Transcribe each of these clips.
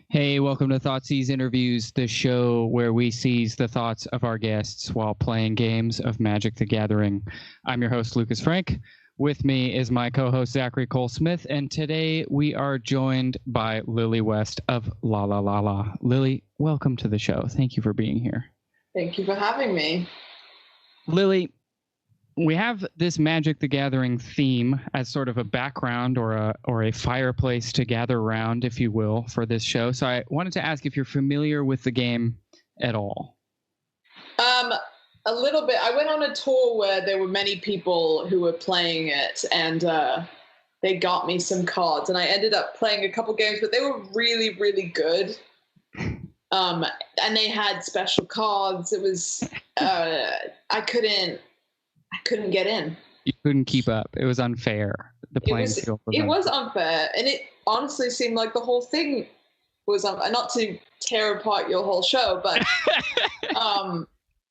Hey, welcome to Thoughtseize Interviews, the show where we seize the thoughts of our guests while playing games of Magic the Gathering. I'm your host, Lucas Frank. With me is my co-host, Zachary Cole Smith, and today we are joined by Lillie West of Lala. Lillie, welcome to the show. Thank you for being here. Thank you for having me. Lillie, we have this Magic the Gathering theme as sort of a background or a fireplace to gather around, if you will, for this show. So I wanted to ask if you're familiar with the game at all. A little bit. I went on a tour where there were many people who were playing it, and they got me some cards, and I ended up playing a couple games, but they were really, really good. And they had special cards. It was I couldn't get in. You couldn't keep up. It was unfair. The playing field was unfair, and it honestly seemed like the whole thing was unfair. Not to tear apart your whole show, but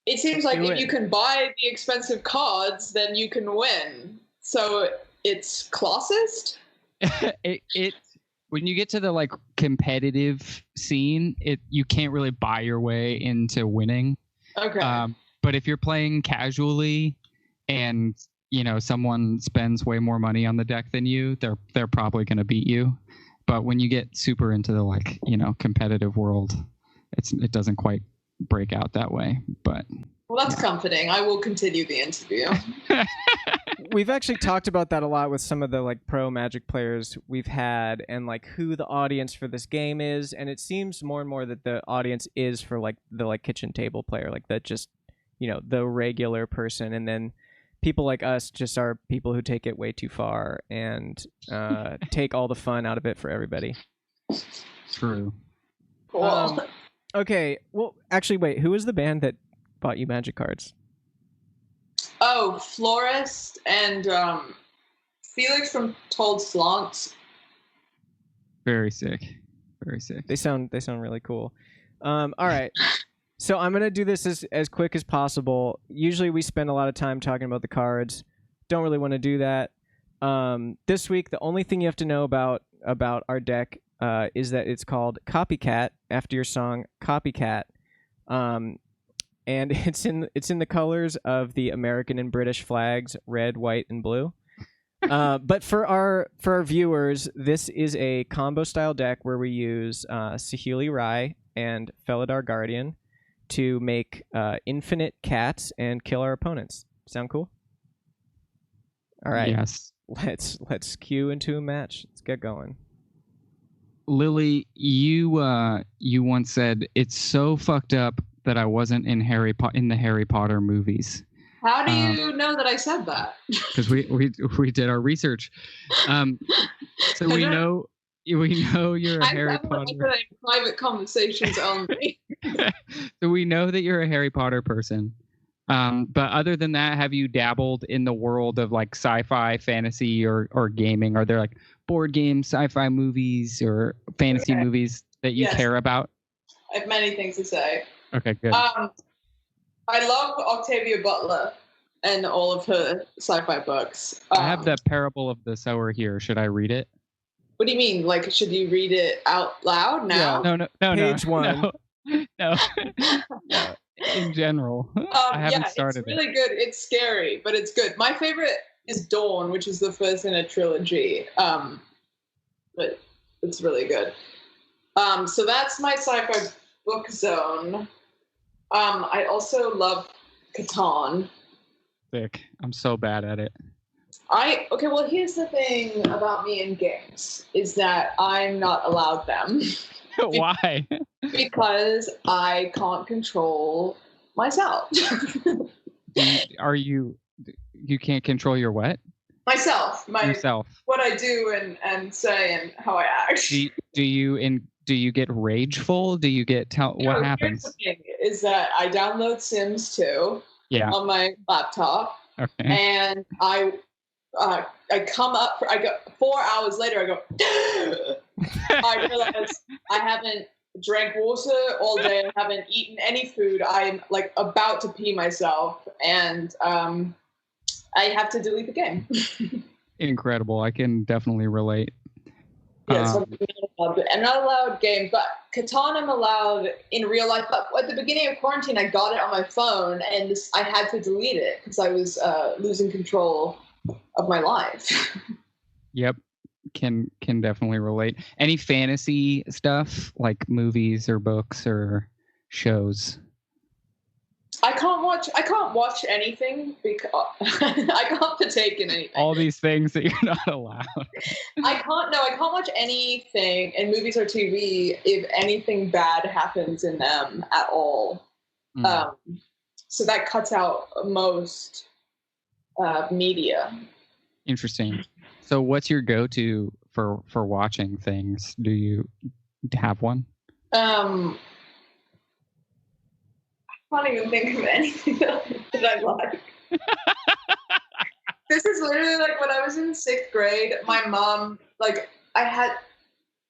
it seems like if you can buy the expensive cards, then you can win. So it's classist. it when you get to the like competitive scene, you can't really buy your way into winning. Okay. But if you're playing casually and someone spends way more money on the deck than you, they're probably going to beat you. But when you get super into the competitive world, it doesn't quite break out that way. But well, that's comforting. I will continue the interview. We've actually talked about that a lot with some of the pro Magic players we've had, and who the audience for this game is, and it seems more and more that the audience is for the kitchen table player, that just the regular person, and then people like us just are people who take it way too far and take all the fun out of it for everybody. True. Cool. Okay, well, actually, wait, who was the band that bought you Magic cards? Oh, Florist and Felix from Thoughtseize. Very sick. Very sick. They sound really cool. All right. So I'm going to do this as quick as possible. Usually we spend a lot of time talking about the cards. Don't really want to do that. This week, the only thing you have to know about our deck is that it's called Copycat, after your song Copycat. And it's in the colors of the American and British flags, red, white, and blue. But for our viewers, this is a combo style deck where we use Saheeli Rai and Felidar Guardian to make infinite cats and kill our opponents. Sound cool? All right. Yes. Let's cue into a match. Let's get going. Lillie, you once said it's so fucked up that I wasn't in the Harry Potter movies. How do you know that I said that? Because we did our research. So we know you're a Harry Potter. Private conversations only. So we know that you're a Harry Potter person. But other than that, have you dabbled in the world of sci-fi, fantasy, or gaming? Are there board games, sci-fi movies, or fantasy movies that you care about? I have many things to say. Okay, good. I love Octavia Butler and all of her sci-fi books. I have the Parable of the Sower here. Should I read it? What do you mean? Should you read it out loud now? Yeah, no. Page 1. No. In general, I haven't started it's really good. It's scary, but it's good. My favorite is Dawn, which is the first in a trilogy. But it's really good. So that's my sci-fi book zone. I also love Catan. Sick. I'm so bad at it. Well, here's the thing about me in games is that I'm not allowed them. Why? Because I can't control myself. You can't control your what? Myself. Yourself. What I do and say and how I act. Do you get rageful? Do you get what happens? The thing is that I download Sims 2 on my laptop. Okay. And I come up. I go 4 hours later. I go. I realize I haven't drank water all day. I haven't eaten any food. I'm about to pee myself, and I have to delete the game. Incredible. I can definitely relate. Yeah, so I'm not allowed games, but Catan I'm allowed in real life. But at the beginning of quarantine, I got it on my phone, and I had to delete it because I was losing control of my life. Yep, can definitely relate. Any fantasy stuff like movies or books or shows? I can't watch anything because I can't partake in anything. All these things that you're not allowed. I can't watch anything in movies or TV if anything bad happens in them at all. So that cuts out most media. Interesting. So what's your go-to for watching things? Do you have one? I can't even think of anything that I like. This is literally like when I was in 6th grade, my mom,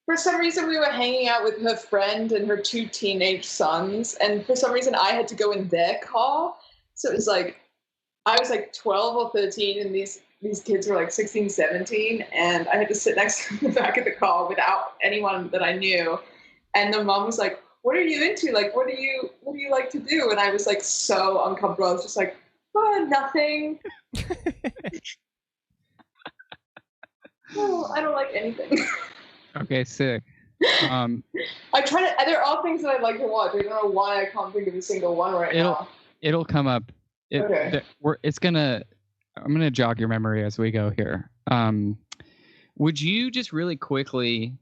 for some reason we were hanging out with her friend and her 2 teenage sons, and for some reason I had to go in their car. So it was like, I was like 12 or 13 and these kids were like 16, 17, and I had to sit next to the back of the car without anyone that I knew. And the mom was like, what are you into? Like, what do you like to do? And I was like so uncomfortable. I was just like, oh, nothing. Oh, I don't like anything. Okay, sick. There are things that I'd like to watch. I don't know why I can't think of a single one now. It'll come up. Okay. I'm gonna jog your memory as we go here. Would you just really quickly?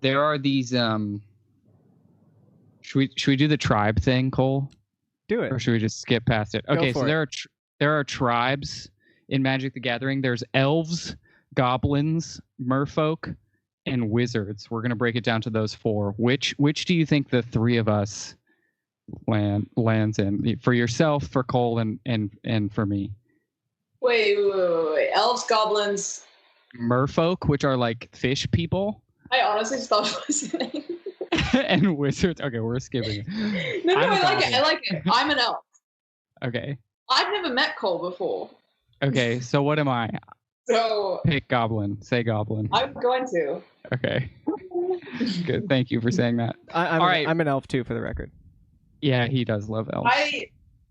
There are these. Should we do the tribe thing, Cole? Do it. Or should we just skip past it? Okay, so there are tribes in Magic the Gathering. There's elves, goblins, merfolk, and wizards. We're gonna break it down to those 4. Which do you think the 3 of us lands in? For yourself, for Cole, and for me. Wait. Elves, goblins, merfolk, which are like fish people. I honestly stopped listening. And wizards. Okay, we're skipping it. No, I like it. I'm an elf. Okay. I've never met Cole before. Okay, so what am I? So pick goblin. Say goblin. I'm going to. Okay. Good. Thank you for saying that. I'm an elf too, for the record. Yeah, he does love elves.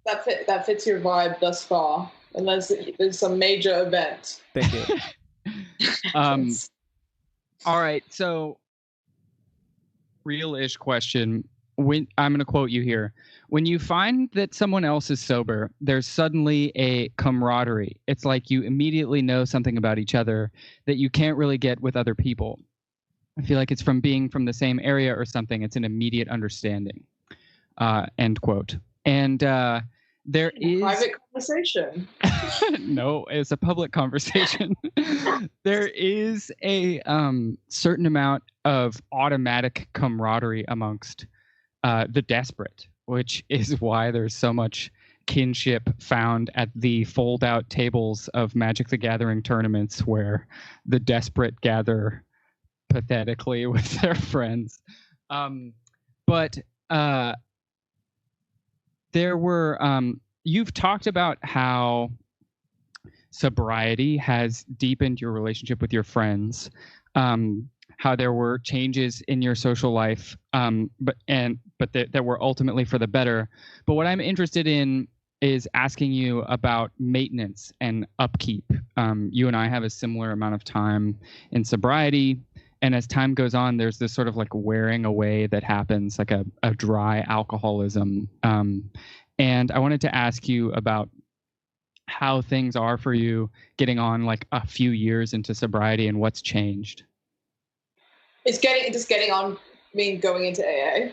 That fits your vibe thus far, unless there's some major event. Thank you. All right, so real-ish question. I'm going to quote you here. When you find that someone else is sober, there's suddenly a camaraderie. It's like you immediately know something about each other that you can't really get with other people. I feel like it's from being from the same area or something. It's an immediate understanding. End quote. And there is private conversation. No, it's a public conversation. There is a certain amount of automatic camaraderie amongst the desperate, which is why there's so much kinship found at the fold-out tables of Magic the Gathering tournaments where the desperate gather pathetically with their friends. But there were you've talked about how sobriety has deepened your relationship with your friends, how there were changes in your social life, but that were ultimately for the better. But what I'm interested in is asking you about maintenance and upkeep. You and I have a similar amount of time in sobriety, and as time goes on, there's this sort of like wearing away that happens, like a dry alcoholism. And I wanted to ask you about how things are for you getting on like a few years into sobriety and what's changed. It's getting on, going into AA.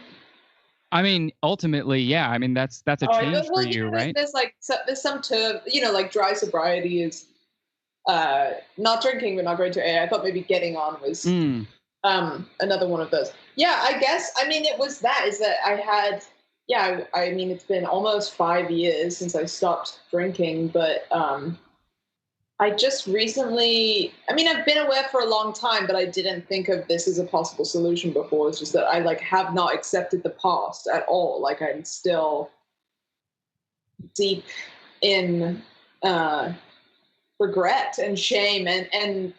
I mean, ultimately, yeah. I mean, that's a change for you, right? There's some term, like dry sobriety is not drinking but not going to AA. I thought maybe getting on was another one of those. Yeah, I guess. I mean, it's been almost 5 years since I stopped drinking, but I just recently, I've been aware for a long time, but I didn't think of this as a possible solution before. It's just that I have not accepted the past at all. Like I'm still deep in regret and shame. And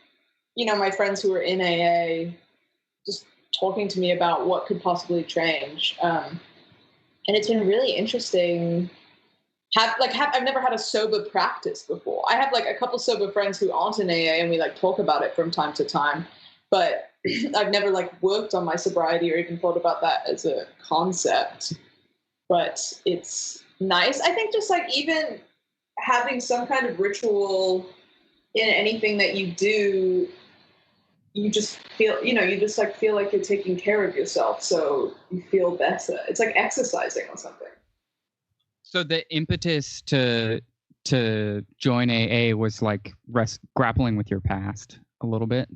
my friends who are in AA just talking to me about what could possibly change. And it's been really interesting. I've never had a sober practice before. I have like a couple sober friends who aren't in AA, and we like talk about it from time to time, but I've never like worked on my sobriety or even thought about that as a concept. But it's nice. I think just like even having some kind of ritual in anything that you do, you just feel, you just like feel like you're taking care of yourself, so you feel better. It's like exercising or something. So the impetus to join AA was like grappling with your past a little bit?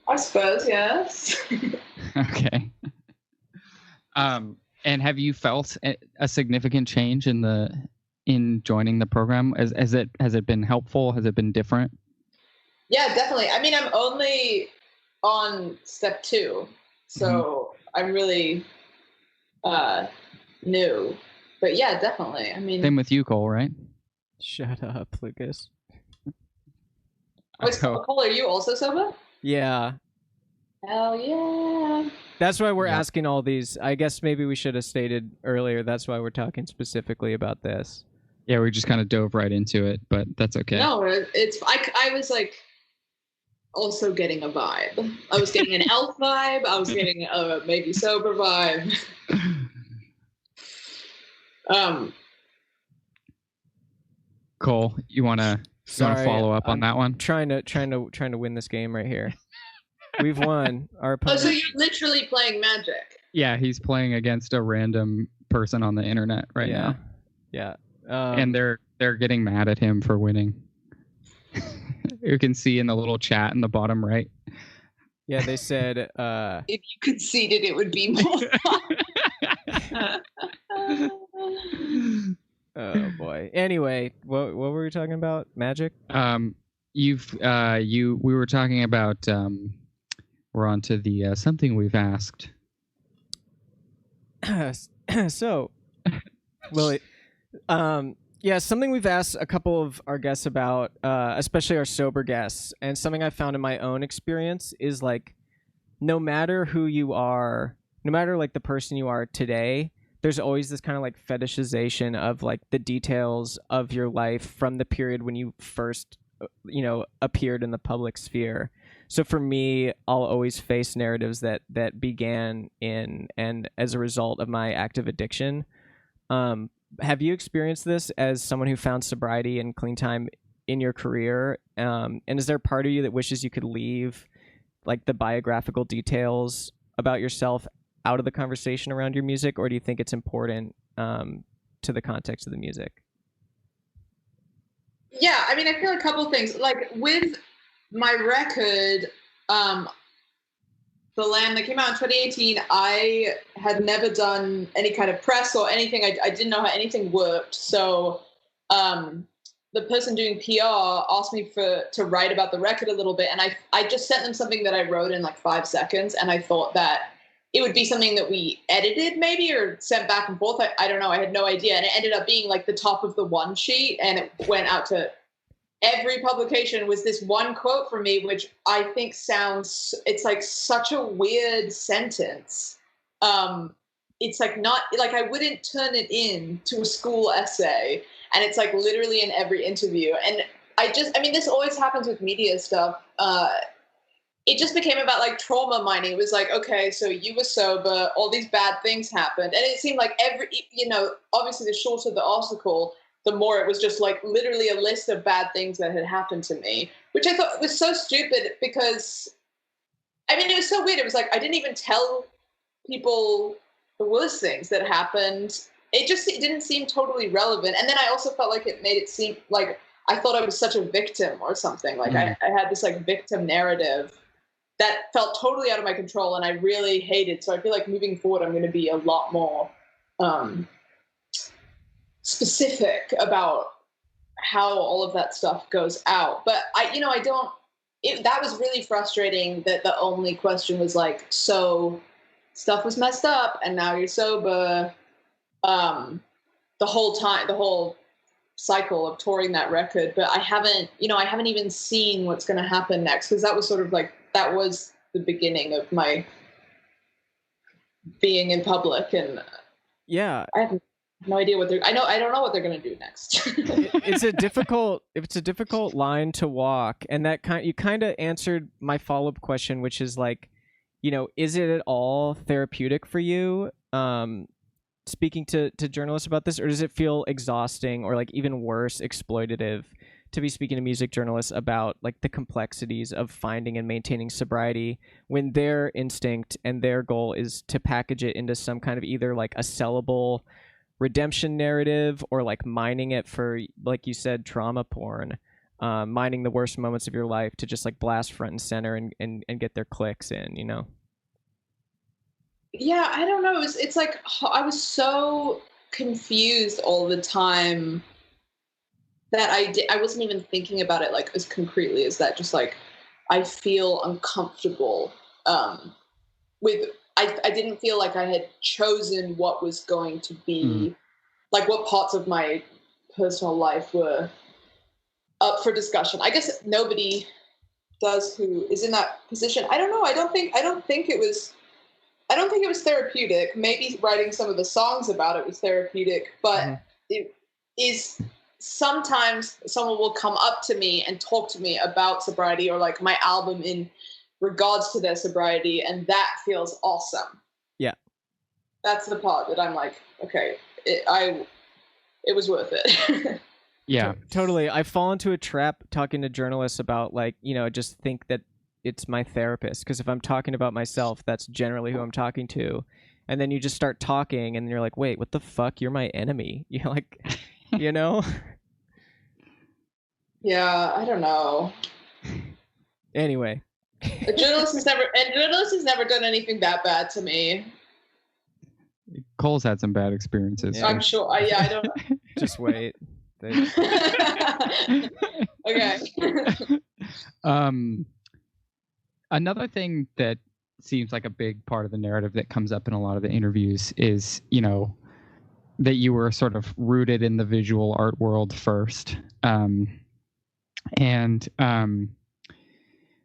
I suppose, yes. Okay. And have you felt a significant change in joining the program? Has it been helpful? Has it been different? Yeah, definitely. I mean, I'm only on step 2, so I'm really new. But yeah, definitely. I mean, same with you, Cole, right? Shut up, Lucas. Cole, are you also sober? Yeah. Hell yeah. That's why we're asking all these. I guess maybe we should have stated earlier. That's why we're talking specifically about this. Yeah, we just kind of dove right into it, but that's okay. No, I was like also getting a vibe. I was getting an elf vibe. I was getting a maybe sober vibe. Cole, you want to follow up on that one? Trying to win this game right here. We've won. Our opponent. Oh, so you're literally playing Magic? Yeah, he's playing against a random person on the internet right now. Yeah. And they're getting mad at him for winning. You can see in the little chat in the bottom right. Yeah, they said if you conceded, it would be more fun. Oh boy. Anyway, what were we talking about? Magic? We were talking about we're on to the something we've asked. So, Lillie, something we've asked a couple of our guests about, especially our sober guests, and something I found in my own experience is like, no matter who you are, no matter like the person you are today, there's always this kind of like fetishization of like the details of your life from the period when you first, appeared in the public sphere. So for me, I'll always face narratives that began in and as a result of my active addiction. Have you experienced this as someone who found sobriety and clean time in your career? And is there a part of you that wishes you could leave like the biographical details about yourself out of the conversation around your music, or do you think it's important to the context of the music? Yeah, I mean, I feel a couple things. Like with my record, The Lamb, that came out in 2018, I had never done any kind of press or anything. I didn't know how anything worked. So the person doing PR asked me to write about the record a little bit. And I just sent them something that I wrote in like 5 seconds. And I thought that it would be something that we edited maybe or sent back and forth. I don't know. I had no idea. And it ended up being like the top of the one sheet. And it went out to every publication. Was this one quote from me, which I think it's like such a weird sentence. It's like not like I wouldn't turn it in to a school essay. And it's like literally in every interview. And this always happens with media stuff. It just became about like trauma mining. It was like, okay, so you were sober, all these bad things happened. And it seemed like obviously the shorter the article, the more it was just like literally a list of bad things that had happened to me, which I thought was so stupid because, it was so weird. It was like, I didn't even tell people the worst things that happened. It didn't seem totally relevant. And then I also felt like it made it seem like I thought I was such a victim or something. Like I had this like victim narrative that felt totally out of my control, and I really hated. So I feel like moving forward, I'm going to be a lot more specific about how all of that stuff goes out. But that was really frustrating that the only question was like, so stuff was messed up and now you're sober. The whole cycle of touring that record, but I haven't even seen what's going to happen next, because that was sort of like, that was the beginning of my being in public, and yeah, I have no idea what I don't know what they're gonna do next. it's a difficult line to walk, and that you kind of answered my follow-up question, which is like, is it at all therapeutic for you, speaking to journalists about this, or does it feel exhausting or like even worse, exploitative, to be speaking to music journalists about like the complexities of finding and maintaining sobriety when their instinct and their goal is to package it into some kind of either like a sellable redemption narrative or like mining it for, like you said, trauma porn, mining the worst moments of your life to just like blast front and center and get their clicks in, Yeah, I don't know. It's like I was so confused all the time that I wasn't even thinking about it like as concretely as that. Just like I feel uncomfortable with. I didn't feel like I had chosen what was going to be like what parts of my personal life were up for discussion. I guess nobody does who is in that position. I don't know. I don't think it was therapeutic. Maybe writing some of the songs about it was therapeutic, but it is sometimes someone will come up to me and talk to me about sobriety or like my album in regards to their sobriety, and that feels awesome. Yeah. That's the part that I'm like, okay, it was worth it. Yeah. Totally. I fall into a trap talking to journalists about like, just think that it's my therapist, because if I'm talking about myself, that's generally who I'm talking to. And then you just start talking and you're like, wait, what the fuck? You're my enemy. You're like, Yeah, I don't know. Anyway. A journalist has never done anything that bad to me. Cole's had some bad experiences. Yeah. I'm sure. I don't know. Just wait. Okay. Another thing that seems like a big part of the narrative that comes up in a lot of the interviews is, that you were sort of rooted in the visual art world first.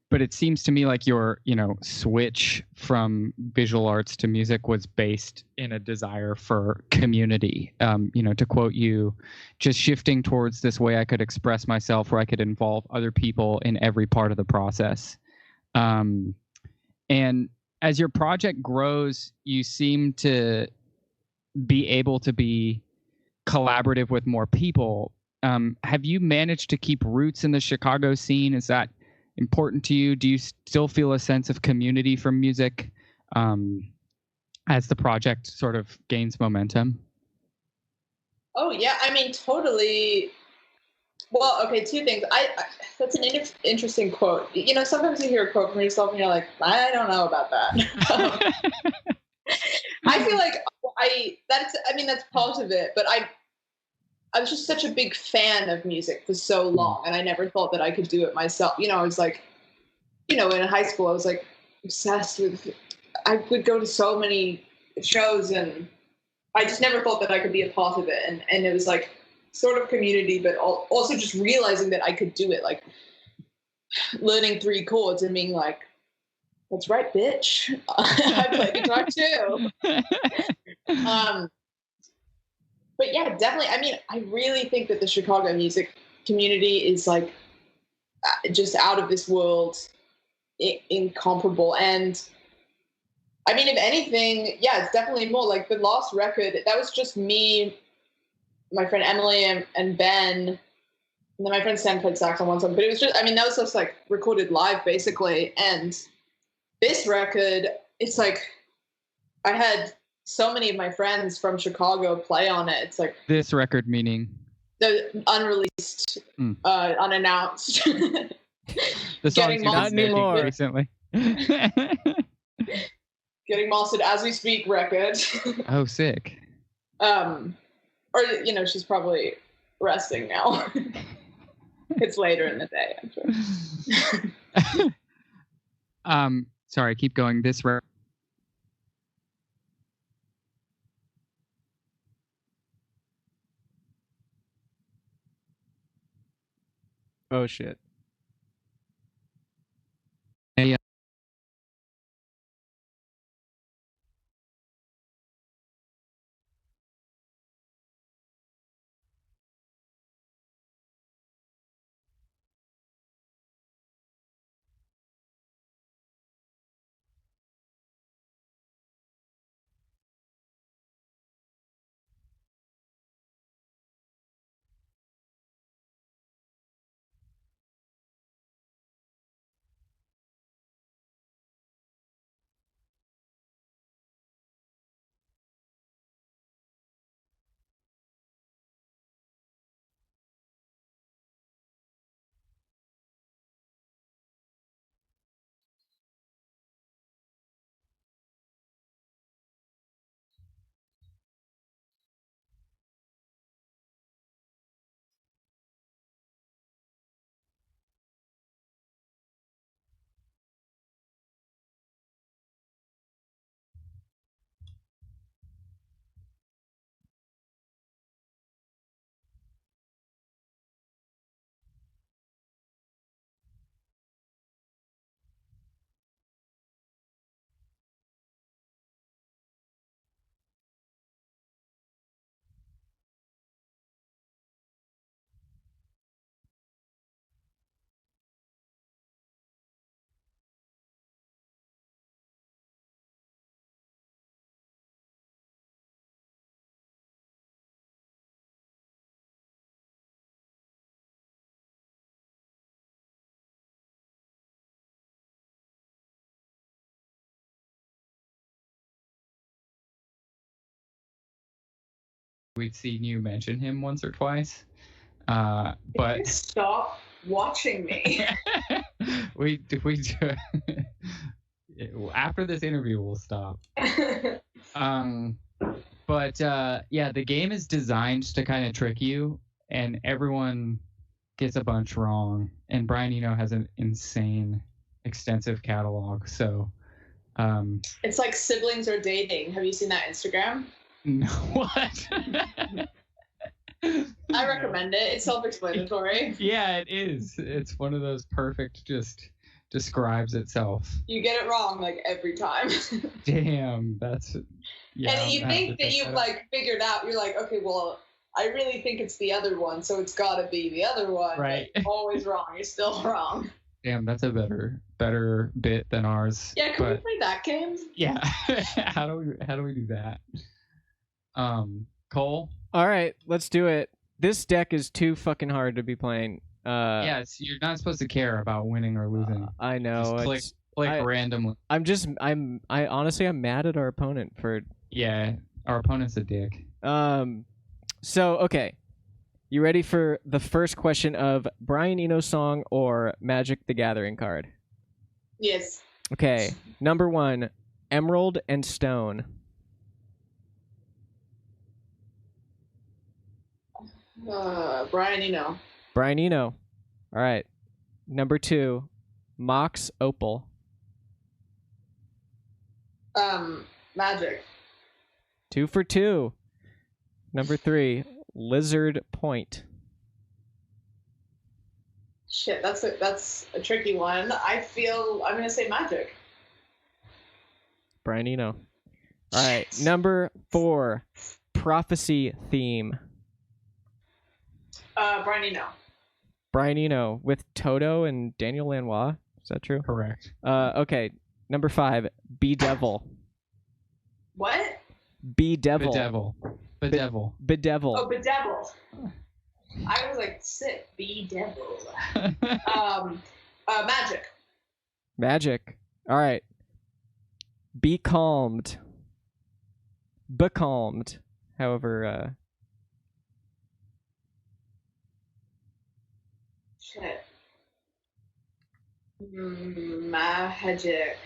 But it seems to me like your, switch from visual arts to music was based in a desire for community. To quote you, just shifting towards this way I could express myself where I could involve other people in every part of the process. And as your project grows, you seem to be able to be collaborative with more people. Have you managed to keep roots in the Chicago scene? Is that important to you? Do you still feel a sense of community from music as the project sort of gains momentum? Oh yeah, I mean, totally. Well, okay, two things. That's an interesting quote. Sometimes you hear a quote from yourself and you're like, I don't know about that. I feel like that's part of it, but I was just such a big fan of music for so long, and I never thought that I could do it myself. I was like, in high school, I was like obsessed with. I would go to so many shows, and I just never thought that I could be a part of it. And it was like sort of community, but also just realizing that I could do it, like learning 3 chords and being like, "That's right, bitch. I play guitar too." But yeah, definitely. I mean, I really think that the Chicago music community is like just out of this world, incomparable. And I mean, if anything, yeah, it's definitely more like the last record. That was just me, my friend Emily, and Ben, and then my friend Sam played sax on one song. But it was just, I mean, that was just like recorded live, basically. And this record, it's like I had so many of my friends from Chicago play on it. It's like this record, meaning the unreleased, unannounced. The songs not anymore recently. Getting mastered as we speak record. Oh, sick. Or she's probably resting now. It's later in the day, I'm sure. Sorry, keep going. This record. Oh shit. we'd seen you mention him once or twice. Can But you stop watching me? we after this interview we'll stop. But yeah, the game is designed to kind of trick you, and everyone gets a bunch wrong. And Brian Eno has an insane, extensive catalog. So It's like siblings are dating. Have you seen that Instagram? no, what? I recommend it. It's self-explanatory. Yeah, it is. It's one of those perfect, just describes itself. You get it wrong like every time. Damn, that's yeah. And you think that you've like figured out. You're like, okay, well, I really think it's the other one, so it's got to be the other one. Right. But always wrong. You're still wrong. Damn, that's a better bit than ours. Yeah, can we play that game? Yeah. How do we do that? Cole? All right, let's do it. This deck is too fucking hard to be playing. Yes, you're not supposed to care about winning or losing. I know. Just click randomly. I'm honestly mad at our opponent for. Yeah, our opponent's a dick. So okay, you ready for the first question of Brian Eno song or Magic the Gathering card? Yes. Okay, number 1, Emerald and Stone. Brian Eno. Brian Eno. All right. Number 2, Mox Opal. Magic. 2 for 2. Number 3, Lizard Point. Shit, that's a tricky one. I'm gonna say Magic. Brian Eno. All right. Number 4, Prophecy Theme. Brian Eno. Brian Eno with Toto and Daniel Lanois. Is that true? Correct. Okay. Number 5, Bedevil. What? Bedevil. Bedevil. Bedevil. Oh, Bedevil. I was like, sick. Bedevil. Magic. Magic. All right. Becalmed. Becalmed. However, Shit. Magic.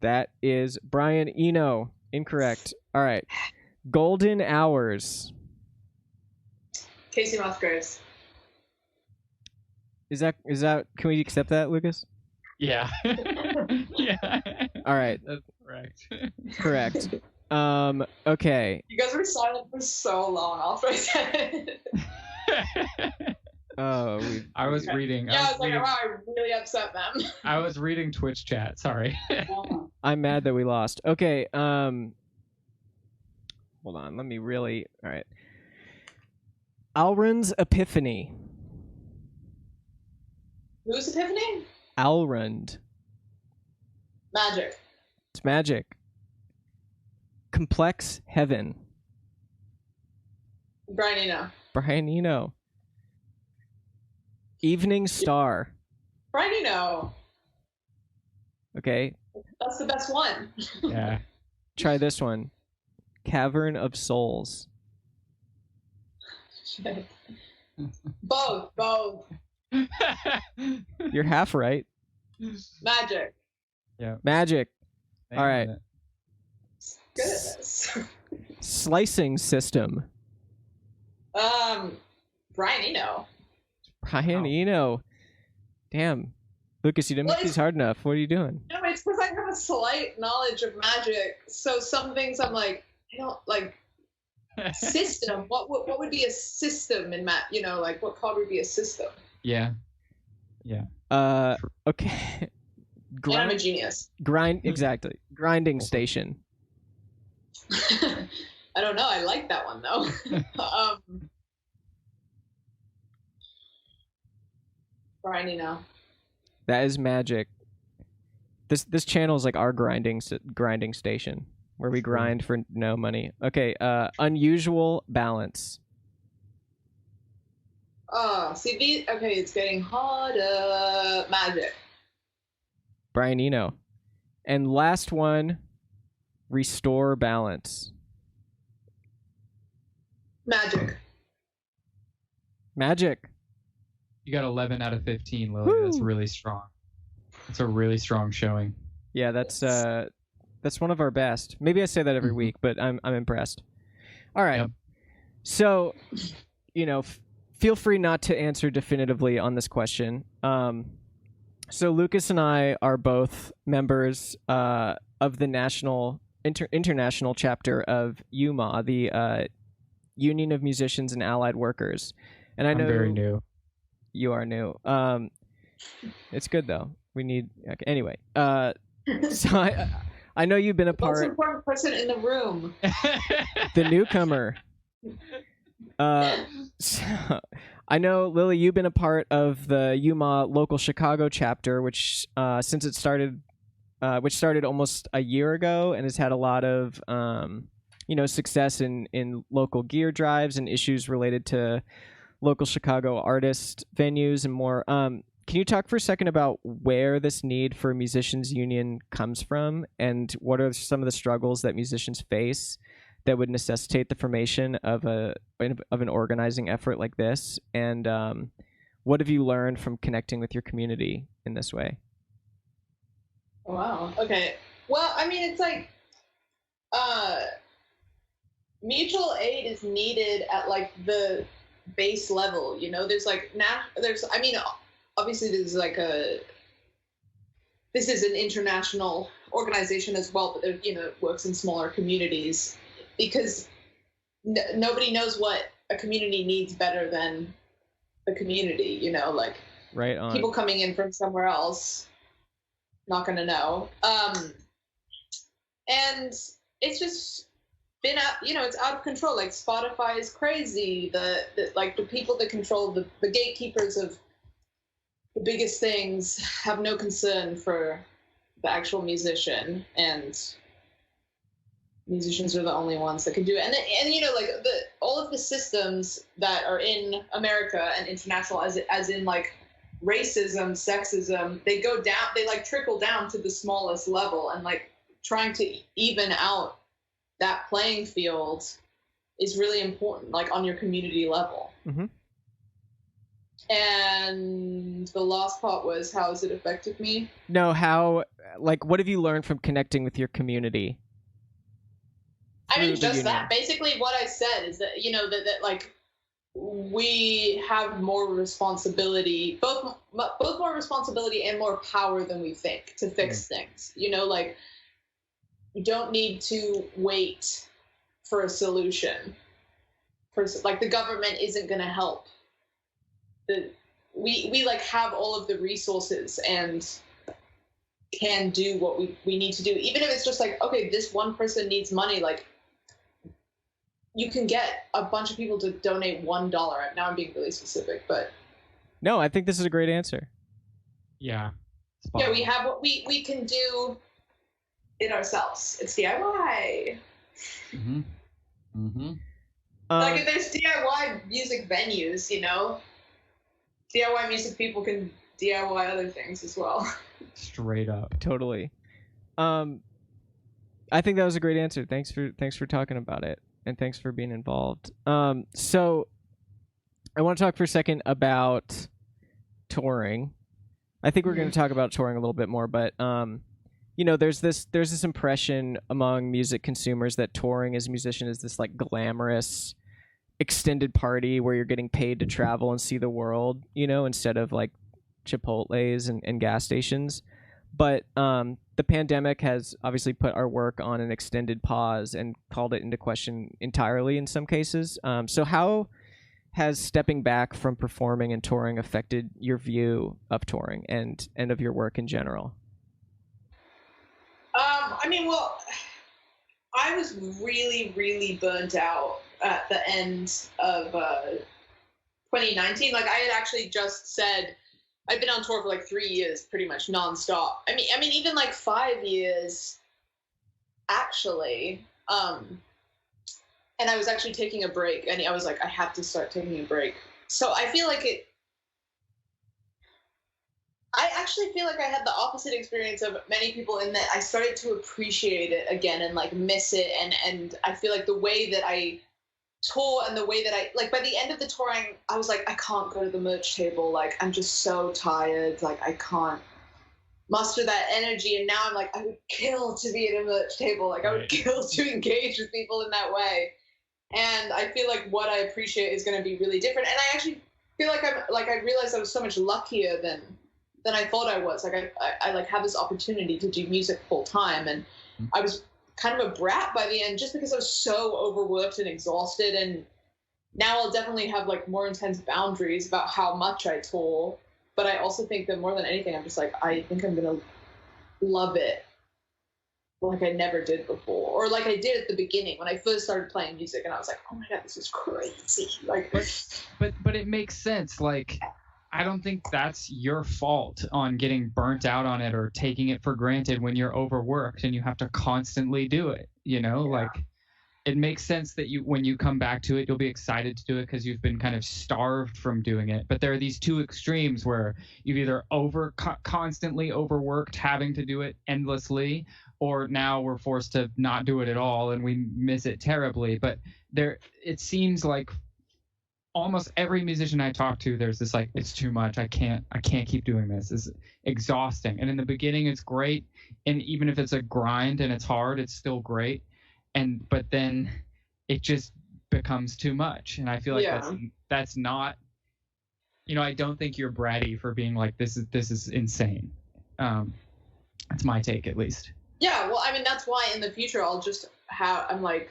that is Brian Eno. Incorrect. All right. Golden Hours. Casey Musgraves. Is that? Can we accept that, Lucas? Yeah. Yeah. All right. That's correct. Correct. Okay. You guys were silent for so long after I said it. Oh, I was reading. Yeah, I was like, wow, I really upset them. I was reading Twitch chat. Sorry. I'm mad that we lost. Okay. Hold on. Let me really. All right. Alrund's Epiphany. Who's Epiphany? Alrund. Magic. It's magic. Complex Heaven. Brian Eno. Brian Eno. Evening Star. Brian Eno. Okay. That's the best one. Yeah. Try this one. Cavern of Souls. Shit. Both. You're half right. Magic. Yeah. Magic. All right. Good at this. Slicing System. Brian Eno. Brian Eno. Damn. Lucas, you didn't make these hard enough. What are you doing? No, it's because I have a slight knowledge of magic. So some things I'm like, I don't like system. What would be a system in like what card would be a system? Yeah. Yeah. Okay. And I'm a genius. Exactly. Grinding Station. I don't know. I like that one though. Brian Eno. That is magic. This channel is like our grinding station where we grind for no money. Okay, Unusual Balance. Oh, see okay, it's getting harder. Magic. Brian Eno. And last one, Restore Balance. Magic. Magic. You got 11 out of 15, Lily. Woo. That's really strong. That's a really strong showing. Yeah, that's one of our best. Maybe I say that every week, but I'm impressed. All right. Yep. So, feel free not to answer definitively on this question. So Lucas and I are both members of the international chapter of UMA, the Union of Musicians and Allied Workers. And I know I'm very new. You are new. It's good though. We need anyway. So I know you've been a part. Most important person in the room. The newcomer. So, I know, Lily, you've been a part of the UMA local Chicago chapter, which since it started, which started almost a year ago, and has had a lot of success in local gear drives and issues related to local Chicago artist venues and more. Can you talk for a second about where this need for a musicians union comes from, and what are some of the struggles that musicians face that would necessitate the formation of an organizing effort like this? And what have you learned from connecting with your community in this way? Wow. Okay. Well, I mean, it's like mutual aid is needed at like the base level. There's like obviously this is an international organization as well, but it works in smaller communities because nobody knows what a community needs better than the community, like right on. People coming in from somewhere else, not going to know. And it's just been out, it's out of control. Like Spotify is crazy. The people that control the gatekeepers of the biggest things have no concern for the actual musician, and musicians are the only ones that can do it. And all of the systems that are in America and international, as in like racism, sexism, they go down, they like trickle down to the smallest level, and like trying to even out that playing field is really important, like on your community level. Mm-hmm. And the last part was, how has it affected me? No, what have you learned from connecting with your community? I mean, just that. Basically, what I said is that, that like we have more responsibility, both more responsibility and more power than we think to fix things. Like you don't need to wait for a solution. Like the government isn't going to help. We like have all of the resources and can do what we need to do, even if it's just like, okay, this one person needs money, like you can get a bunch of people to donate $1. Now I'm being really specific, but no, I think this is a great answer. Yeah. Yeah, we have what we can do it ourselves. It's DIY. Mm-hmm. Mm-hmm. Like if there's DIY music venues, DIY music people can DIY other things as well. Straight up. Totally. I think that was a great answer. Thanks for talking about it, and thanks for being involved. So I want to talk for a second about touring. I think we're going to talk about touring a little bit more, but there's this impression among music consumers that touring as a musician is this like glamorous extended party where you're getting paid to travel and see the world, instead of like Chipotle's and gas stations. But the pandemic has obviously put our work on an extended pause and called it into question entirely in some cases. So how has stepping back from performing and touring affected your view of touring and of your work in general? I was really, really burnt out at the end of 2019. Like I had actually just said, I've been on tour for like 3 years, pretty much nonstop. I mean, even like 5 years, actually. And I was actually taking a break, and I was like, I have to start taking a break. So I feel like I actually feel like I had the opposite experience of many people in that I started to appreciate it again and like miss it. And I feel like the way that I tour and the way that I, like, by the end of the touring, I was like, I can't go to the merch table. Like, I'm just so tired. Like, I can't muster that energy. And now I'm like, I would kill to be at a merch table. Like, I would kill to engage with people in that way. And I feel like what I appreciate is going to be really different. And I actually feel like I realized I was so much luckier than I thought I was. Like, I like have this opportunity to do music full time. And I was kind of a brat by the end just because I was so overworked and exhausted. And now I'll definitely have like more intense boundaries about how much I tour. But I also think that more than anything, I'm just like, I think I'm going to love it like I never did before, or like I did at the beginning when I first started playing music, and I was like, oh my god, this is crazy. Like, but it makes sense. Like, I don't think that's your fault on getting burnt out on it or taking it for granted when you're overworked and you have to constantly do it. You know, like, it makes sense that when you come back to it, you'll be excited to do it because you've been kind of starved from doing it. But there are these two extremes where you've either constantly overworked, having to do it endlessly, or now we're forced to not do it at all and we miss it terribly. But it seems like almost every musician I talk to, there's this like, it's too much. I can't keep doing this. It's exhausting. And in the beginning, it's great. And even if it's a grind and it's hard, it's still great. But then it just becomes too much. And I feel like that's not, you know, I don't think you're bratty for being like, this is insane. That's my take, at least. Yeah, well, I mean, that's why in the future I'll just have, I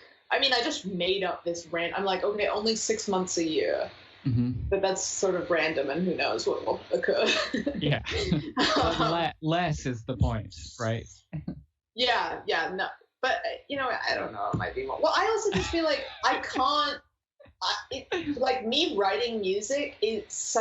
just made up this rant. I'm like, okay, only 6 months a year. Mm-hmm. But that's sort of random, and who knows what will occur. Yeah. Less is the point, right? Yeah, no. But, you know, I don't know, it might be more. Well, I also just feel like I can't, like, me writing music is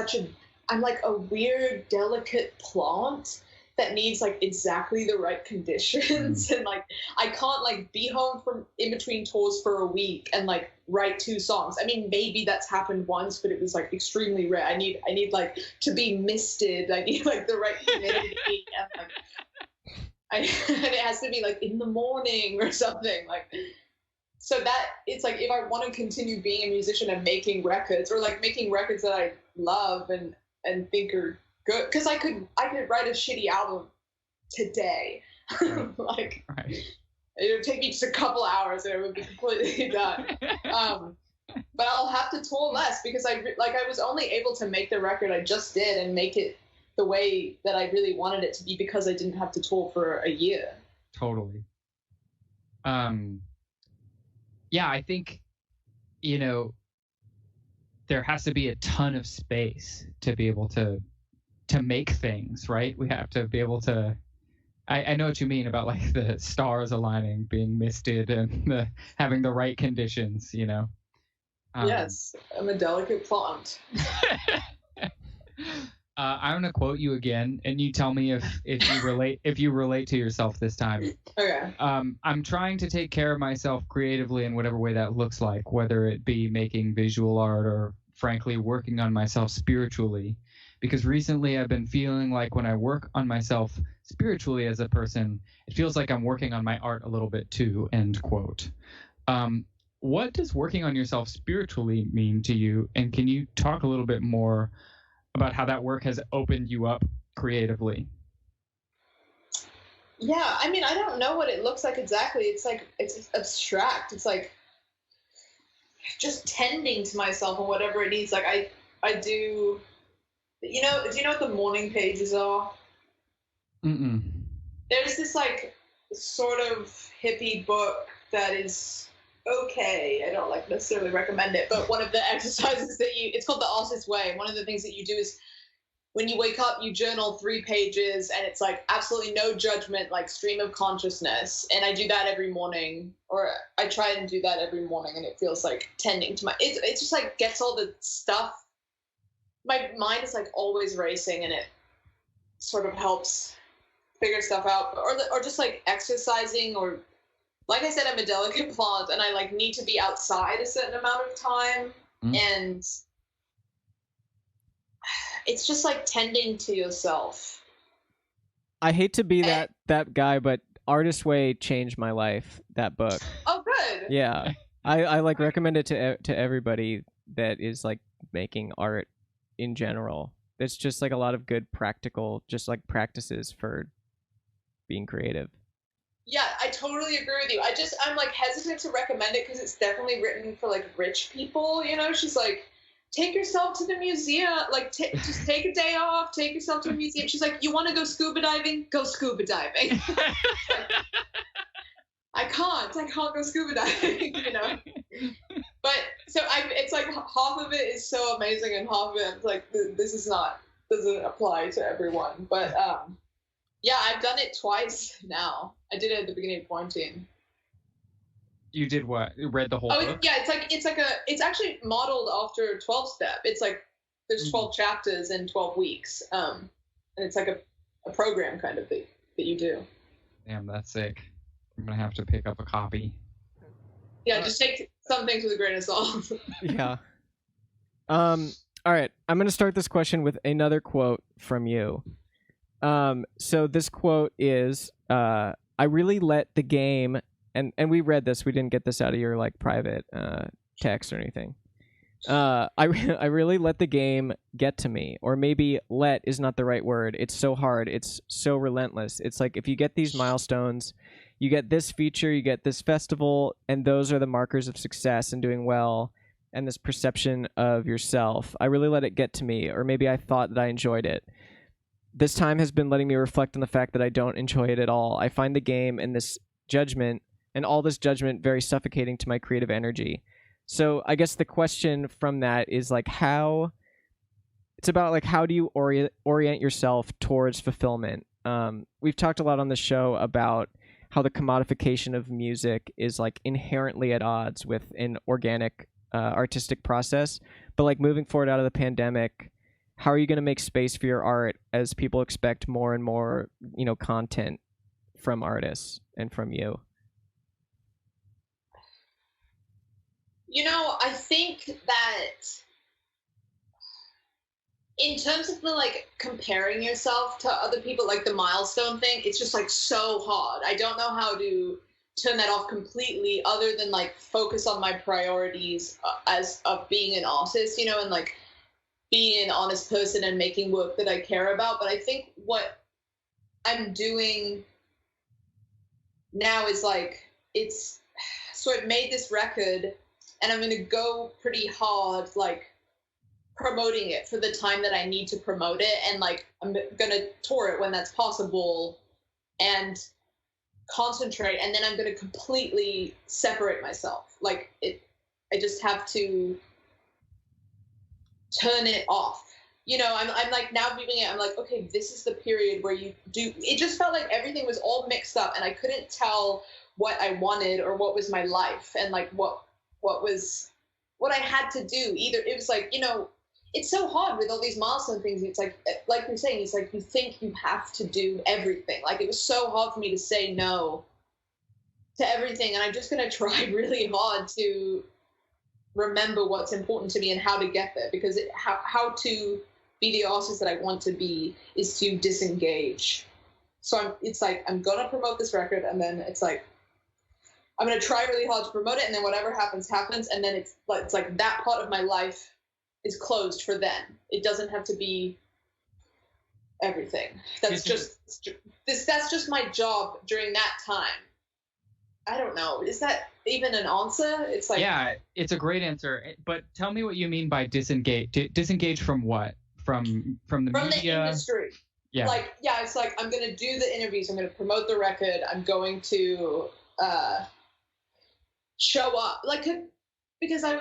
I'm like a weird, delicate plant that needs like exactly the right conditions. And like, I can't like be home from in between tours for a week and like write 2 songs. I mean, maybe that's happened once, but it was like extremely rare. I need like to be misted. I need like the right humidity and like, and it has to be like in the morning or something like. So that it's like, if I want to continue being a musician and making records, or like making records that I love and think are good, because I could write a shitty album today. Right. Like, right. It would take me just a couple hours and it would be completely done. But I'll have to tour less because I was only able to make the record I just did and make it the way that I really wanted it to be because I didn't have to tour for a year. Totally. Yeah, I think, you know, there has to be a ton of space to be able to make things, right? We have to be able to, I know what you mean about like the stars aligning, being misted, and having the right conditions, you know? Yes, I'm a delicate plant. I'm going to quote you again, and you tell me if you relate to yourself this time. Okay. I'm trying to take care of myself creatively in whatever way that looks like, whether it be making visual art or frankly working on myself spiritually. Because recently I've been feeling like when I work on myself spiritually as a person, it feels like I'm working on my art a little bit too, end quote. What does working on yourself spiritually mean to you? And can you talk a little bit more about how that work has opened you up creatively? Yeah, I mean, I don't know what it looks like exactly. It's like, it's abstract. It's like just tending to myself and whatever it needs. Like I do, do you know what the morning pages are? Mm-mm. There's this like sort of hippie book that is okay. I don't like necessarily recommend it, but one of the exercises it's called the Artist's Way. One of the things that you do is when you wake up, you journal 3 pages, and it's like absolutely no judgment, like stream of consciousness. And I do that every morning, or I try and do that every morning, and it feels like tending to it just like gets all the stuff. My mind is like always racing, and it sort of helps figure stuff out, or just like exercising, or like I said, I'm a delicate plant, and I like need to be outside a certain amount of time, and it's just like tending to yourself. I hate to be that guy, but Artist's Way changed my life. That book. Oh, good. Yeah. I like recommend it to everybody that is like making art in general. It's just like a lot of good practical, just like practices for being creative. Yeah, I totally agree with you. I'm like hesitant to recommend it because it's definitely written for like rich people. You know, she's like, take yourself to the museum. Like, just take a day off. Take yourself to a museum. She's like, you want to go scuba diving? Go scuba diving. I can't go scuba diving. You know. But it's like half of it is so amazing, and half of it is like doesn't apply to everyone. But yeah, I've done it twice now. I did it at the beginning of quarantine. You did what? You read the whole book? Yeah, it's actually modeled after 12-step. It's like there's 12 chapters in 12 weeks. And it's like a program kind of thing that you do. Damn, that's sick. I'm gonna have to pick up a copy. Yeah, just take some things with a grain of salt. Yeah. All right, I'm gonna start this question with another quote from you. So this quote is, I really let the game, and we read this, we didn't get this out of your like private text or anything. I really let the game get to me, or maybe let is not the right word. It's so hard. It's so relentless. It's like if you get these milestones, you get this feature, you get this festival, and those are the markers of success and doing well, and this perception of yourself. I really let it get to me, or maybe I thought that I enjoyed it. This time has been letting me reflect on the fact that I don't enjoy it at all. I find the game and this judgment and all this judgment very suffocating to my creative energy. So I guess the question from that is like how do you orient yourself towards fulfillment? We've talked a lot on the show about how the commodification of music is like inherently at odds with an organic artistic process. But like moving forward out of the pandemic, how are you going to make space for your art as people expect more and more, content from artists and from you? I think that in terms of the like comparing yourself to other people, like the milestone thing, it's just like so hard. I don't know how to turn that off completely other than like focus on my priorities as of being an artist, and like being an honest person and making work that I care about. But I think what I'm doing now is like, I've made this record and I'm going to go pretty hard, like promoting it for the time that I need to promote it. And like, I'm going to tour it when that's possible and concentrate. And then I'm going to completely separate myself. Like I just have to turn it off. I'm like now viewing it, I'm like, okay, this is the period where you do, it just felt like everything was all mixed up and I couldn't tell what I wanted or what was my life and like what I had to do either. It was like, it's so hard with all these milestone things. It's like we're saying, it's like you think you have to do everything. Like it was so hard for me to say no to everything. And I'm just going to try really hard to remember what's important to me and how to get there, because how to be the artist that I want to be is to disengage. So it's like, I'm going to promote this record, and then it's like, I'm going to try really hard to promote it, and then whatever happens, happens. And then it's like that part of my life is closed for then. It doesn't have to be everything. That's just my job during that time. I don't know. Is that even an answer? It's like, yeah, it's a great answer. But tell me what you mean by disengage. Disengage from what? From the media? The industry. Yeah. Like, yeah, it's like, I'm going to do the interviews. I'm going to promote the record. I'm going to show up. Like, because I,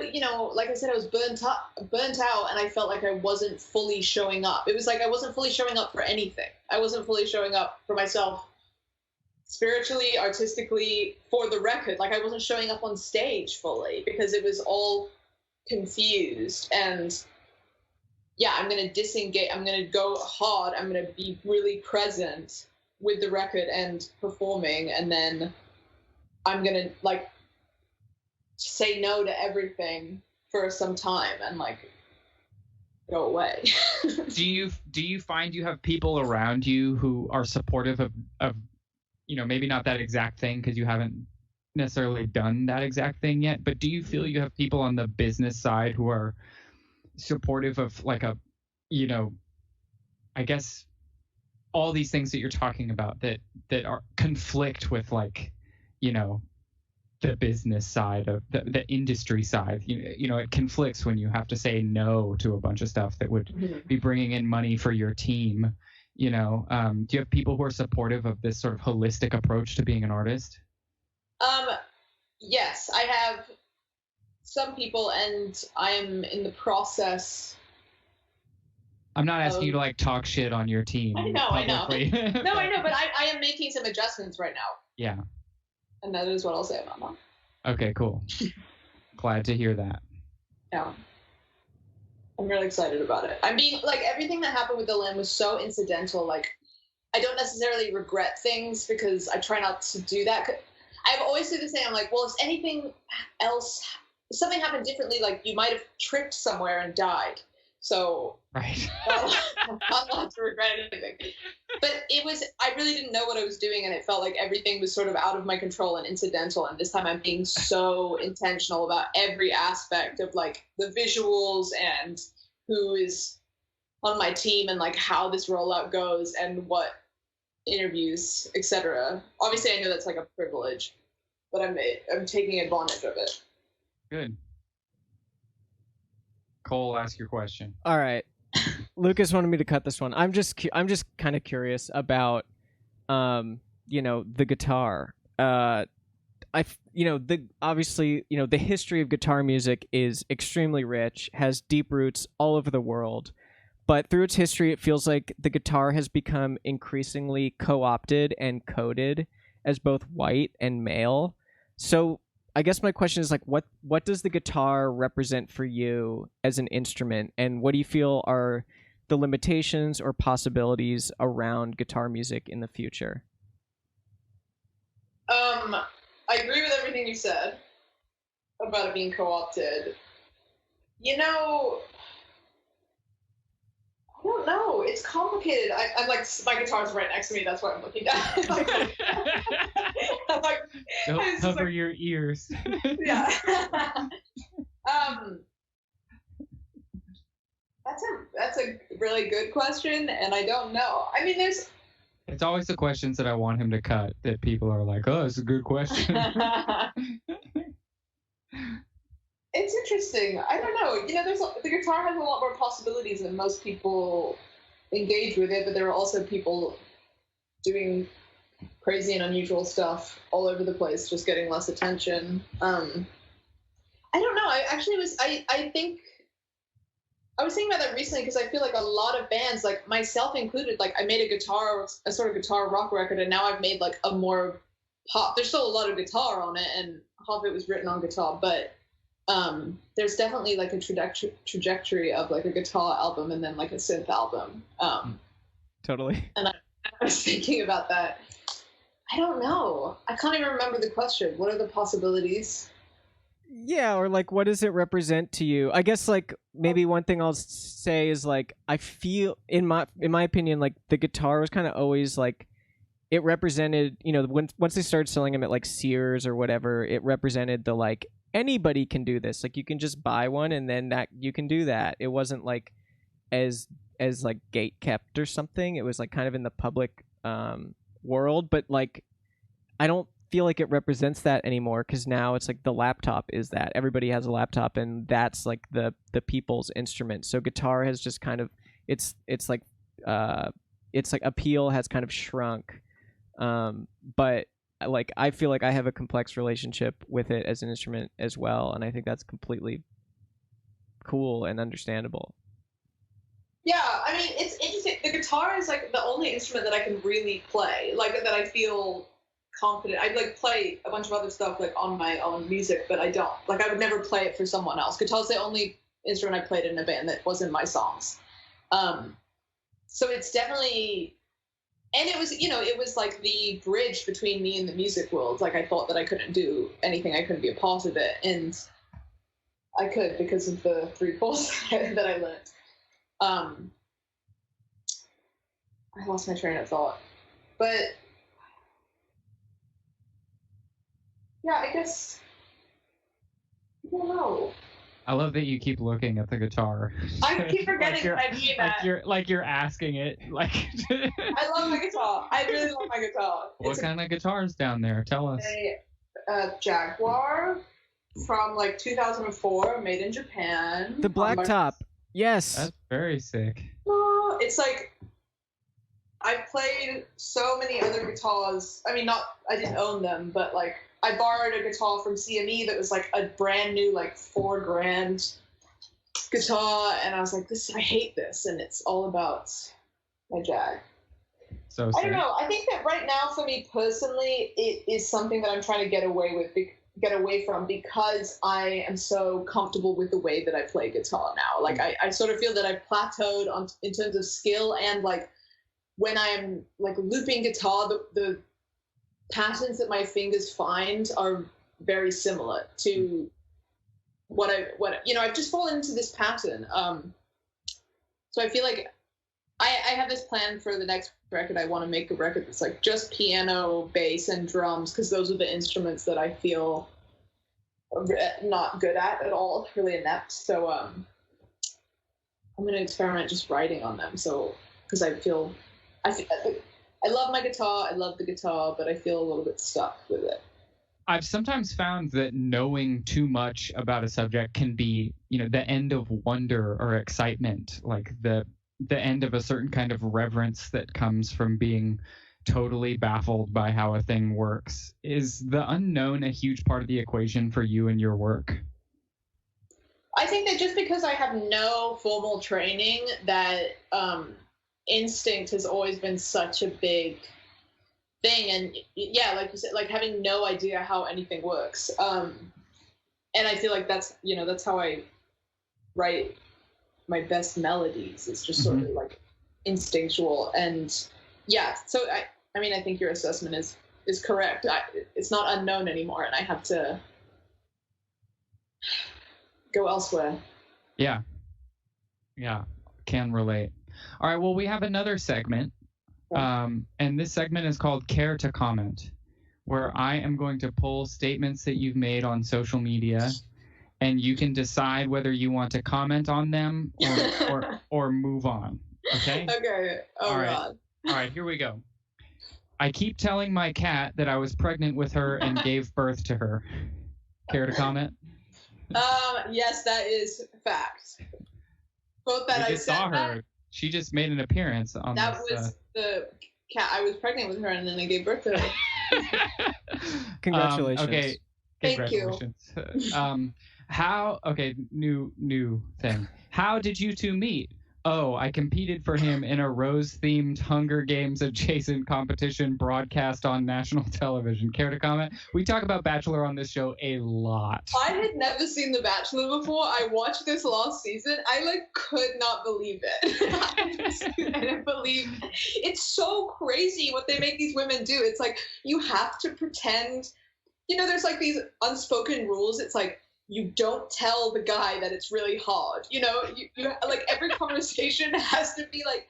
like I said, I was burnt out, and I felt like I wasn't fully showing up. It was like I wasn't fully showing up for anything. I wasn't fully showing up for myself spiritually, artistically, for the record. Like I wasn't showing up on stage fully because it was all confused. And yeah, I'm going to disengage. I'm going to go hard. I'm going to be really present with the record and performing. And then I'm going to like say no to everything for some time and like go away. Do you find you have people around you who are supportive of maybe not that exact thing because you haven't necessarily done that exact thing yet, but do you feel you have people on the business side who are supportive of like a, you know, I guess all these things that you're talking about that are conflict with, like, you know, the business side of the industry side? You know, it conflicts when you have to say no to a bunch of stuff that would be bringing in money for your team. You know, do you have people who are supportive of this sort of holistic approach to being an artist? Yes, I have some people, and I am in the process. I'm not asking you to like talk shit on your team. I know. publicly. No, I know, but I am making some adjustments right now. Yeah. And that is what I'll say about that. Okay, cool. Glad to hear that. Yeah. I'm really excited about it. I'm being, like, everything that happened with the land was so incidental. Like, I don't necessarily regret things because I try not to do that. I've always said the same. I'm like, well, if anything else, if something happened differently, like, you might have tripped somewhere and died. So right. I'm not allowed to regret anything. But I really didn't know what I was doing, and it felt like everything was sort of out of my control and incidental. And this time I'm being so intentional about every aspect of, like, the visuals and who is on my team and, like, how this rollout goes and what interviews, etc. Obviously, I know that's like a privilege, but I'm taking advantage of it. Good. Cole, ask your question. All right. Lucas wanted me to cut this one. I'm just kind of curious about you know, the guitar. Obviously, you know, the history of guitar music is extremely rich, has deep roots all over the world. But through its history, it feels like the guitar has become increasingly co-opted and coded as both white and male. So I guess my question is, like, what does the guitar represent for you as an instrument, and what do you feel are the limitations or possibilities around guitar music in the future? I agree with everything you said about it being co-opted. You know, I don't know. It's complicated. I'm like, my guitar's right next to me. That's why I'm looking down. I'm like, don't cover your ears. Yeah. That's a really good question, and I don't know. I mean, It's always the questions that I want him to cut that people are like, oh, it's a good question. It's interesting. I don't know. You know, the guitar has a lot more possibilities than most people engage with it, but there are also people doing crazy and unusual stuff all over the place, just getting less attention. I don't know. I think I was thinking about that recently because I feel like a lot of bands, like myself included, like I made a sort of guitar rock record, and now I've made like a more pop. There's still a lot of guitar on it, and half of it was written on guitar, but there's definitely like a trajectory of like a guitar album and then like a synth album. Totally. And I was thinking about that. I don't know. I can't even remember the question. What are the possibilities? Yeah, or like, what does it represent to you? I guess, like, maybe one thing I'll say is, like, I feel in my opinion, like, the guitar was kind of always like, it represented, you know, once they started selling them at like Sears or whatever, it represented the, like, anybody can do this. Like, you can just buy one and then that you can do that. It wasn't like as like gate kept or something. It was like kind of in the public world, but like I don't feel like it represents that anymore, because now it's like the laptop is that. Everybody has a laptop, and that's like the people's instrument. So guitar has just kind of it's like appeal has kind of shrunk. But like I feel like I have a complex relationship with it as an instrument as well, and I think that's completely cool and understandable. Yeah, I mean, it's interesting. The guitar is like the only instrument that I can really play, like that I feel confident. I'd like play a bunch of other stuff like on my own music, but I don't. Like I would never play it for someone else. Guitar's the only instrument I played in a band that wasn't my songs. So it's definitely, and it was, you know, it was like the bridge between me and the music world. Like I thought that I couldn't do anything, I couldn't be a part of it, and I could because of the 3 chords that I learned. I lost my train of thought, but yeah, I I guess, I don't know. I love that you keep looking at the guitar. I keep forgetting that I mean that. Like you're asking it. Like I love my guitar. I really love my guitar. What kind of guitars down there? Tell us. A Jaguar from like 2004, made in Japan. The black top. Yes. That's very sick. It's like I've played so many other guitars. I mean, I didn't own them, but like I borrowed a guitar from CME that was like a brand new, like $4,000 guitar, and I was like, I hate this, and it's all about my Jag. So I don't know. I think that right now, for me personally, it is something that I'm trying to get away from because I am so comfortable with the way that I play guitar now. Like I sort of feel that I've plateaued in terms of skill, and like when I'm like looping guitar, the patterns that my fingers find are very similar to what I've just fallen into this pattern. So I feel like I have this plan for the next record. I want to make a record that's like just piano, bass, and drums, because those are the instruments that I feel not good at all, really inept. So I'm going to experiment just writing on them. So because I love my guitar, I love the guitar, but I feel a little bit stuck with it. I've sometimes found that knowing too much about a subject can be, the end of wonder or excitement, like the end of a certain kind of reverence that comes from being totally baffled by how a thing works. Is the unknown a huge part of the equation for you and your work? I think that just because I have no formal training, that instinct has always been such a big thing. And yeah, like you said, like having no idea how anything works. And I feel like that's how I write my best melodies. It's just sort of like instinctual. And yeah, so I mean, I think your assessment is correct. It's not unknown anymore, and I have to go elsewhere. Yeah, can relate. All right, well, we have another segment, and this segment is called Care to Comment, where I am going to pull statements that you've made on social media, and you can decide whether you want to comment on them or move on. Okay? Okay. All right, here we go. I keep telling my cat that I was pregnant with her and gave birth to her. Care to comment? Yes, that is fact. Both that I saw her. That. She just made an appearance on that this. Was the cat. I was pregnant with her, and then I gave birth to her. Congratulations. Okay. Congratulations. Thank you. New thing. How did you two meet? Oh, I competed for him in a Rose-themed Hunger Games adjacent competition broadcast on national television. Care to comment? We talk about Bachelor on this show a lot. I had never seen The Bachelor before. I watched this last season. I could not believe it. I didn't believe it's so crazy what they make these women do. It's like you have to pretend. There's like these unspoken rules. It's like, you don't tell the guy that it's really hard. You like every conversation has to be like,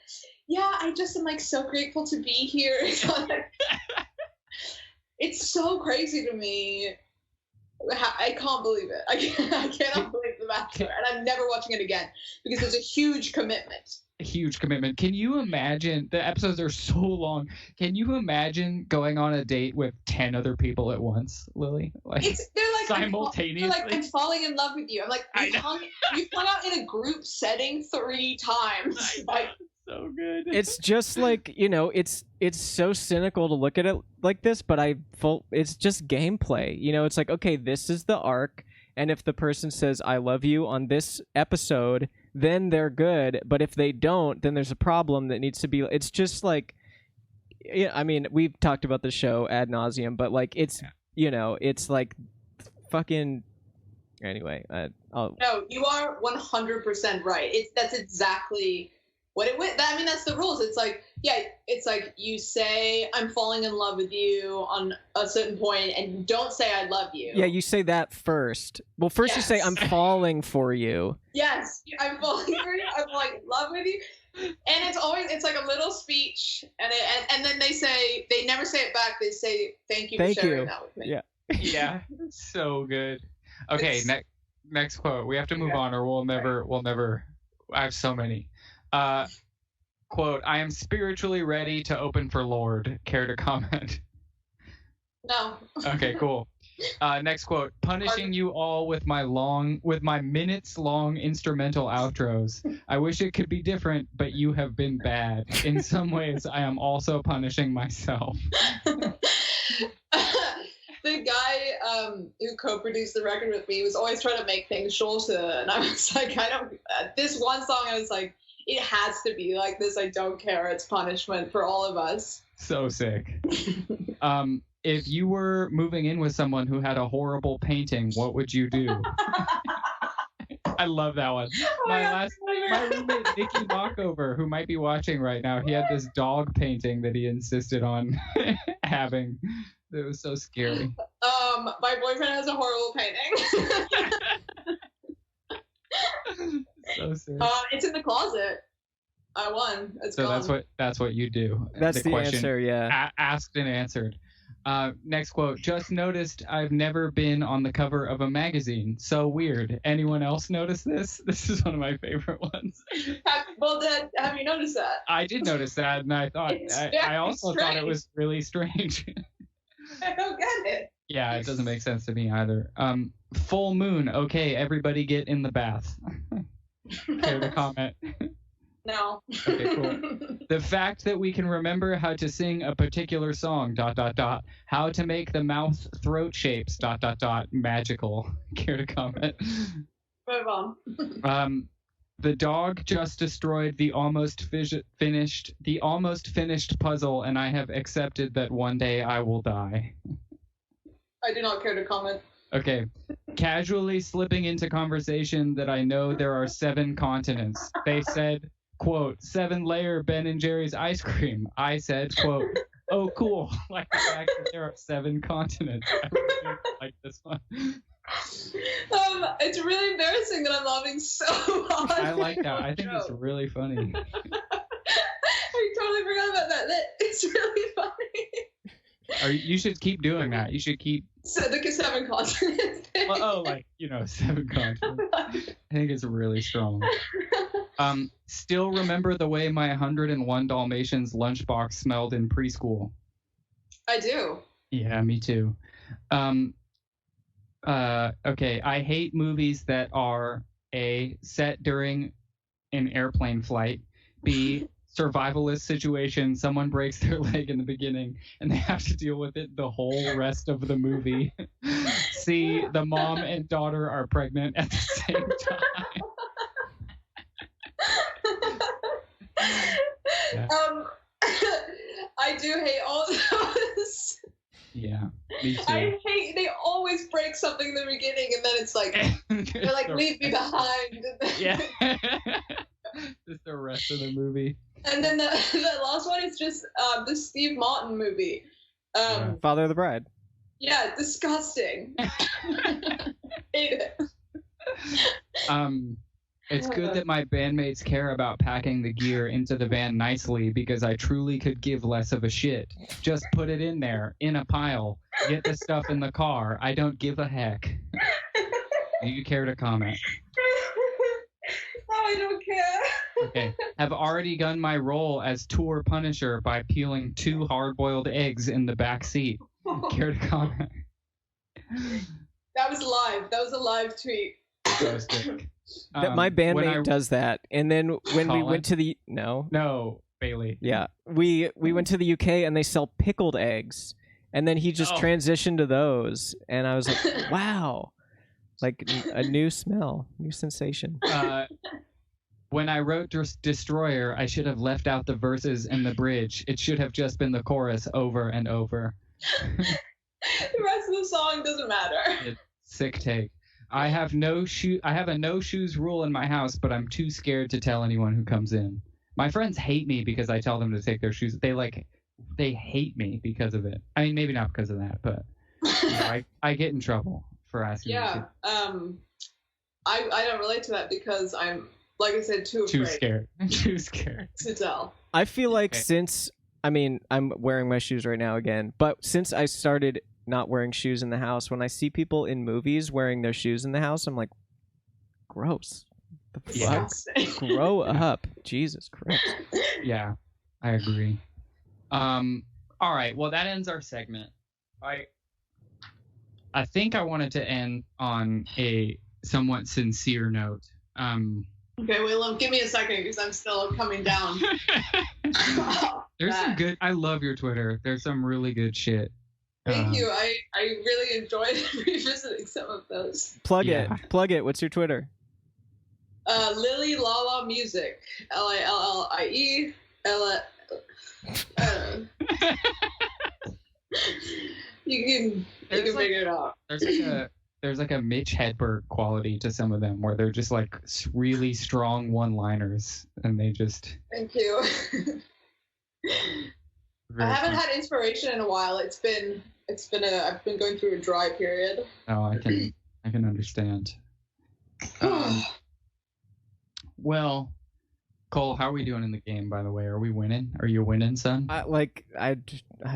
yeah, I just am like so grateful to be here. It's so crazy to me. I can't believe it. I cannot believe The Bachelor, and I'm never watching it again because it's a huge commitment. Can you imagine? The episodes are so long. Can you imagine going on a date with 10 other people at once, Lily? They're like simultaneously. I'm falling in love with you. I'm like, you've hung out in a group setting 3 times. Like, so good. It's just like, it's so cynical to look at it like this, but it's just gameplay. It's like, okay, this is the arc, and if the person says I love you on this episode, then they're good, but if they don't, then there's a problem that needs to be. It's just like, I mean, we've talked about the show ad nauseum, but like it's it's like fucking. Anyway, no, you are 100% right. That's exactly what it was. I mean, that's the rules. It's like, yeah, it's like you say I'm falling in love with you on a certain point, and you don't say I love you. Yeah, you say that first. Well, first you say I'm falling for you. Yes, I'm falling for you. I'm like in love with you, and it's like a little speech, and then they never say it back. They say thank you for sharing that with me. Yeah. Yeah, so good. Okay, next quote. We have to move on, or we'll never. I have so many. Quote: I am spiritually ready to open for Lord. Care to comment? No. Okay, cool. Next quote: punishing you all with my minutes long instrumental outros. I wish it could be different, but you have been bad. In some ways, I am also punishing myself. The guy who co-produced the record with me was always trying to make things shorter, and I was like, this one song, I was like, it has to be like this. I don't care. It's punishment for all of us. So sick. If you were moving in with someone who had a horrible painting, what would you do? I love that one. My roommate Nikki Knockover, who might be watching right now, he had this dog painting that he insisted on having. It was so scary. My boyfriend has a horrible painting. So sick. It's in the closet. I won. It's so gone. that's what you do. That's the question, answer. Yeah. Asked and answered. Next quote. Just noticed I've never been on the cover of a magazine. So weird. Anyone else notice this? This is one of my favorite ones. Have you noticed that? I did notice that, and I thought I also thought it was really strange. I don't get it. Yeah, it doesn't make sense to me either. Full moon. Okay, everybody get in the bath. Care to comment? No. Okay, cool. The fact that we can remember how to sing a particular song, ... how to make the mouth throat shapes, ... magical. Care to comment? Move on. The dog just destroyed the almost finished puzzle, and I have accepted that one day I will die. I do not care to comment. Okay. Casually slipping into conversation that I know there are 7 continents. They said, quote, 7-layer Ben & Jerry's ice cream. I said, quote, oh, cool. Like the fact that there are 7 continents. I really like this one. It's really embarrassing that I'm laughing so hard. I like that. I think it's really funny. I totally forgot about that. It's really funny. You should keep doing that. You should keep. So the 7 continents. Well, 7 continents. I think it's really strong. Still remember the way my 101 Dalmatians lunchbox smelled in preschool. I do. Yeah, me too. Okay, I hate movies that are A, set during an airplane flight, B, survivalist situation, someone breaks their leg in the beginning and they have to deal with it the whole rest of the movie, C, the mom and daughter are pregnant at the same time. Yeah. I do hate all those. Yeah, me too. I hate they always break something in the beginning and then it's like they're like leave me behind. Yeah. Just the rest of the movie. And then the last one is just the Steve Martin movie. Father of the Bride. Yeah, disgusting. Hate it. It's good that my bandmates care about packing the gear into the van nicely because I truly could give less of a shit. Just put it in there, in a pile. Get the stuff in the car. I don't give a heck. Do you care to comment? No, I don't care. Okay. Have already done my role as tour punisher by peeling 2 hard-boiled eggs in the back seat. Care to comment? That was live. That was a live tweet. That my bandmate does that, and then when we went to the no Bailey, yeah, we went to the UK and they sell pickled eggs, and then he just transitioned to those, and I was like, wow, like a new smell, new sensation. When I wrote Destroyer, I should have left out the verses and the bridge. It should have just been the chorus over and over. The rest of the song doesn't matter. Sick take. I have a no shoes rule in my house, but I'm too scared to tell anyone who comes in. My friends hate me because I tell them to take their shoes. They hate me because of it. I mean, maybe not because of that, but I get in trouble for asking. Yeah. I don't relate to that because I'm, like I said, too afraid. Too scared to tell. I feel like since I'm wearing my shoes right now again, but since I started not wearing shoes in the house. When I see people in movies wearing their shoes in the house, I'm like, gross. The fuck? Grow up. Jesus Christ. Yeah, I agree. All right. Well, that ends our segment. I think I wanted to end on a somewhat sincere note. Okay, well, give me a second because I'm still coming down. There's some good. I love your Twitter. There's some really good shit. Thank you. I really enjoyed revisiting some of those. Plug it. What's your Twitter? Lillie Lala Music. Lillie. You can figure it out. There's like a Mitch Hedberg quality to some of them where they're just like really strong one-liners, and they just. Thank you. I haven't had inspiration in a while. I've been going through a dry period. Oh, I can understand. Well, Cole, how are we doing in the game, by the way? Are we winning? Are you winning, son? I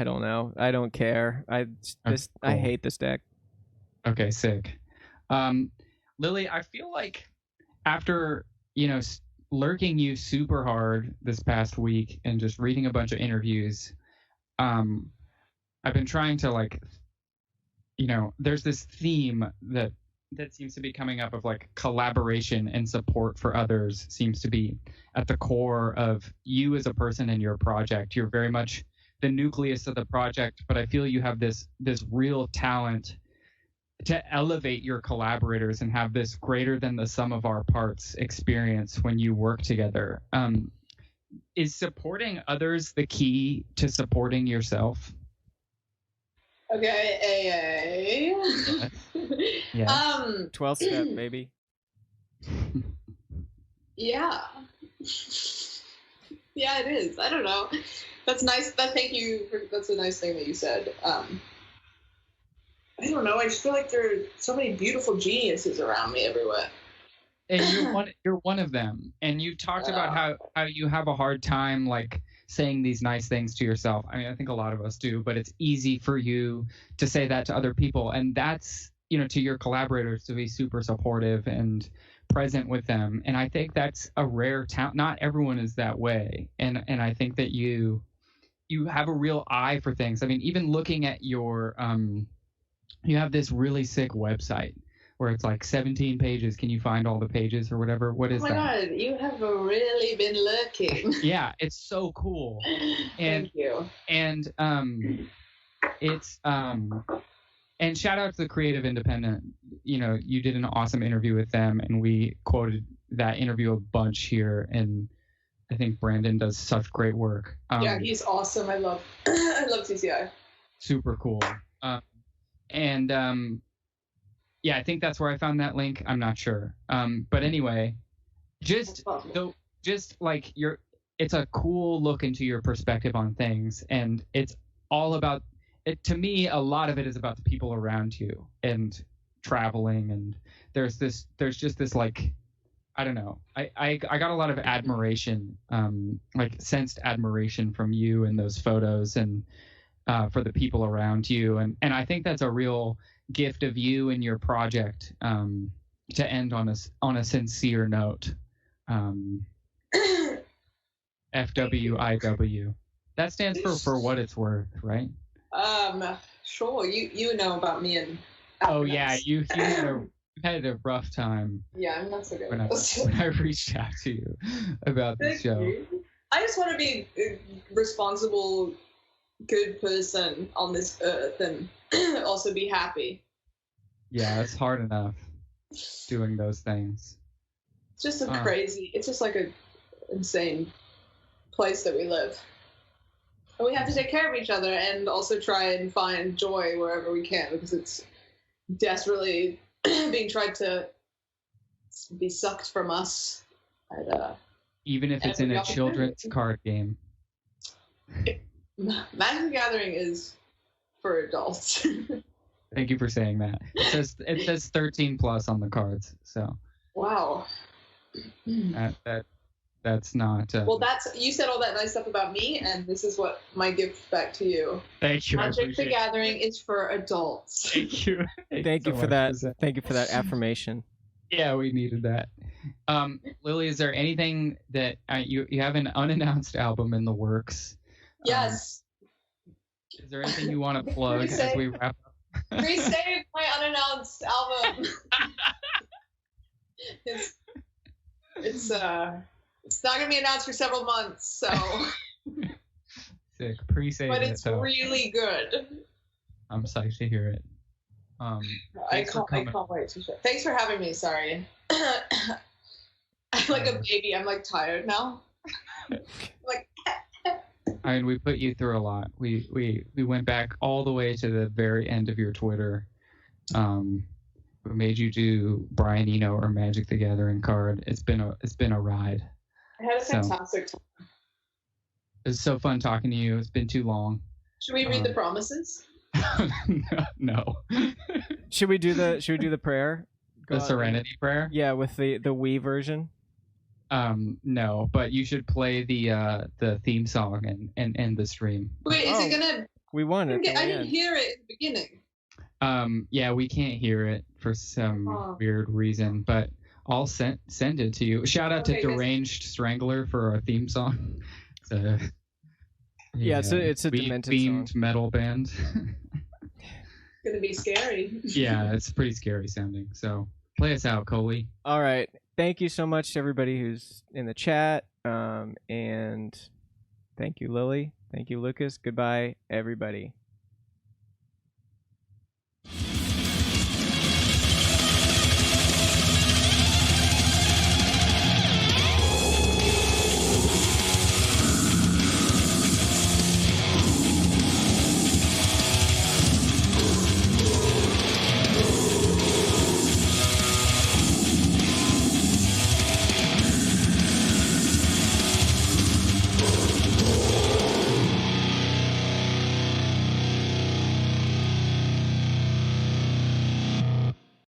don't know. I don't care. I hate this deck. Okay, sick. Lillie, I feel like after, lurking you super hard this past week and just reading a bunch of interviews, I've been trying to there's this theme that seems to be coming up of like collaboration and support for others seems to be at the core of you as a person and your project. You're very much the nucleus of the project, but I feel you have this real talent to elevate your collaborators and have this greater than the sum of our parts experience when you work together. Is supporting others the key to supporting yourself? Okay, Yeah. 12th step, baby. Yeah. Yeah, it is. I don't know. That's nice. Thank you. That's a nice thing that you said. I don't know. I just feel like there are so many beautiful geniuses around me everywhere. And you're one of them. And you talked about how you have a hard time like saying these nice things to yourself. I mean, I think a lot of us do, but it's easy for you to say that to other people. And that's, to your collaborators to be super supportive and present with them. And I think that's a rare talent. Not everyone is that way. And I think that you have a real eye for things. I mean, even looking at your you have this really sick website where it's like 17 pages. Can you find all the pages or whatever? What is that? Oh my God, you have really been lurking. Yeah, it's so cool. And, thank you. And it's and shout out to the Creative Independent. You did an awesome interview with them, and we quoted that interview a bunch here. And I think Brandon does such great work. Yeah, he's awesome. I love TCI. Super cool. Yeah, I think that's where I found that link. I'm not sure. But anyway, it's a cool look into your perspective on things, and it's all about it. To me, a lot of it is about the people around you and traveling, and there's just this like, I don't know. I got a lot of admiration, like sensed admiration from you in those photos and for the people around you. And I think that's a real gift of you and your project, to end on a sincere note. FWIW. That stands for what it's worth, right? Sure. You know about me and Oh yeah, you had a rough time. Yeah, I'm not so good when I reached out to you about this show. You. I just want to be a responsible, good person on this earth and also be happy. Yeah, it's hard enough doing those things. It's just it's just like a insane place that we live. And we have to take care of each other and also try and find joy wherever we can, because it's desperately being tried to be sucked from us. Even if it's in a children's card game. Magic the Gathering is for adults. Thank you for saying that. It says 13 plus on the cards, so. Wow. That's not. Well, you said all that nice stuff about me, and this is what my gift back to you. Thank you. Magic the Gathering is for adults. Thank you. Thank you for that. Thank you for that affirmation. Yeah, we needed that. Lillie, is there anything that you have an unannounced album in the works? Yes. Is there anything you want to plug as we wrap up? Pre-save my unannounced album. It's not going to be announced for several months, so. Sick. Pre-save but it. It's really good. I'm psyched to hear it. I can't wait to share. Thanks for having me. Sorry. I'm like a baby. I'm like tired now. Like. I mean, we put you through a lot. We went back all the way to the very end of your Twitter. We made you do Brian Eno or Magic the Gathering card. It's been a ride. I had a fantastic time. It's so fun talking to you. It's been too long. Should we read the promises? No. Should we do the prayer? The Serenity prayer? Yeah, with the Wii version. No, but you should play the theme song and end the stream. Wait, is it gonna? We won it. I didn't hear it in the beginning. Yeah, we can't hear it for some weird reason, but I'll send it to you. Shout out to Deranged Strangler for our theme song. It's a demented themed song. Metal band. It's gonna be scary. Yeah, it's pretty scary sounding. So play us out, Coley. All right. Thank you so much to everybody who's in the chat. And thank you, Lillie. Thank you, Lucas. Goodbye, everybody.